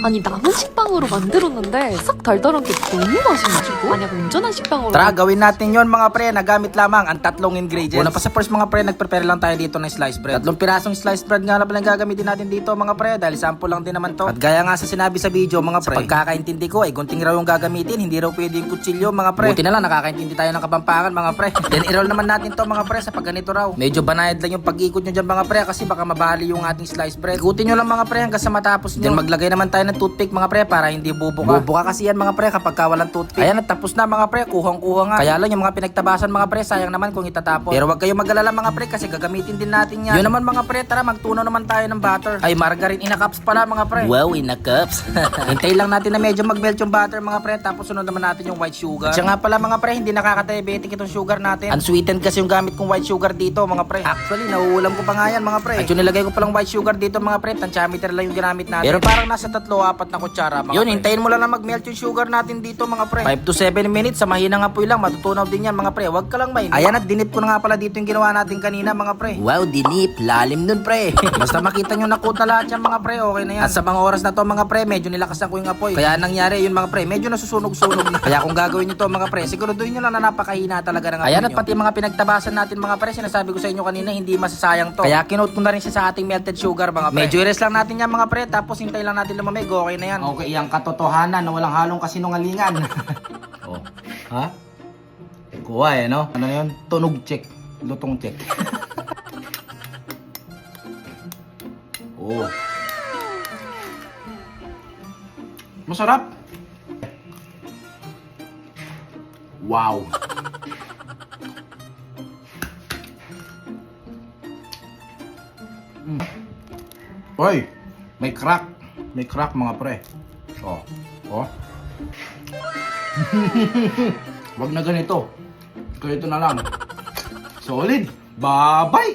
아니 남은 식빵으로 만들었는데 싹 달달한 게 너무 맛있어가지고 만약 온전한 식빵으로 Tara, gawin natin yon mga pre. Nagamit lamang ang tatlong ingredients. Una pa sa first mga pre, nagprepare lang tayo dito ng sliced bread. Tatlong pirasong sliced bread nga na pala gagamitin natin dito mga pre, dahil sample lang din naman to. At gaya nga sa sinabi sa video mga pre, sa pagkakaintindi ko ay gunting raw yung gagamitin, hindi raw pwede yung kutsilyo mga pre. Buti na lang nakakaintindi tayo ng Kapampangan mga pre. Then i-roll naman natin to mga pre sa pagganito raw. Medyo banayad lang yung pag-ikot nyo dyan mga pre, kasi baka mabali yung ating sliced bread. Ikutin nyo lang mga pre hanggang sa matapos nyo. Then maglagay naman tayo ng toothpick mga pre para hindi bubuka. Bubuka kasi yan mga pre kapag walang toothpick. Ayan, at tapos na mga pre, kuhang-kuha nga. Kaya lang yung mga pinagtabasan mga pre, sayang naman kung itatapon. Pero wag kayo mag-alala mga pre, kasi gagamitin din natin yan. Yun naman mga pre, tara magtunaw naman tayo ng butter. Ay, margarine in a cups pala mga pre. Wow, in a cups. Hintay lang natin na medyo mag-melt yung butter mga pre, tapos sunod naman natin yung white sugar. At siya nga pala mga pre, hindi nakaka-diabetic itong sugar natin. Unsweetened kasi yung gamit kong white sugar dito mga pre. Actually, nauulam ko pa nga yan mga pre. At yung nilagay ko palang white sugar dito mga pre, tansyameter lang yung ginamit natin. Pero parang nasa 3-4 na kutsara mga yun, pre. Hintayin mo lang na mag-melt yung sugar natin dito mga pre. 5 to 7 minutes sa mahinang apoy lang, matutunaw din yan mga pre. Wag ka lang mainit. Ayan, at dinip ko na nga pala dito yung ginawa natin kanina mga pre. Wow, dinip. Lalim nun pre. Basta makita nyo na coat na lahat yan mga pre, okay na yan. At sa mga oras na to mga pre, medyo nilakasan ko yung apoy. Kaya nangyari yun mga pre, medyo nasusunog-sunog na. Kaya kung gagawin nyo to mga pre, siguraduhin nyo lang na napakahina talaga ng apoy. Ayan, at pati mga pinagtabasan natin mga pre, sinasabi ko sa inyo kanina, hindi masasayang to. Kaya kinote ko na rin siya sa ating melted sugar mga pre. Medyo i-rest lang natin yan mga pre, tapos hintay lang natin lumamig, okay na yan. Okay, yung katotohanan na walang halong kasinungalingan. Oh. Ha? Kuha eh, no? Ano yun? Tunog check. Lutong check. Oh. Masarap. Wow. Oy, may crack. May crack mga pre. Oh. Oh. Wag na ganito. Ganito na lang. Solid. Bye-bye.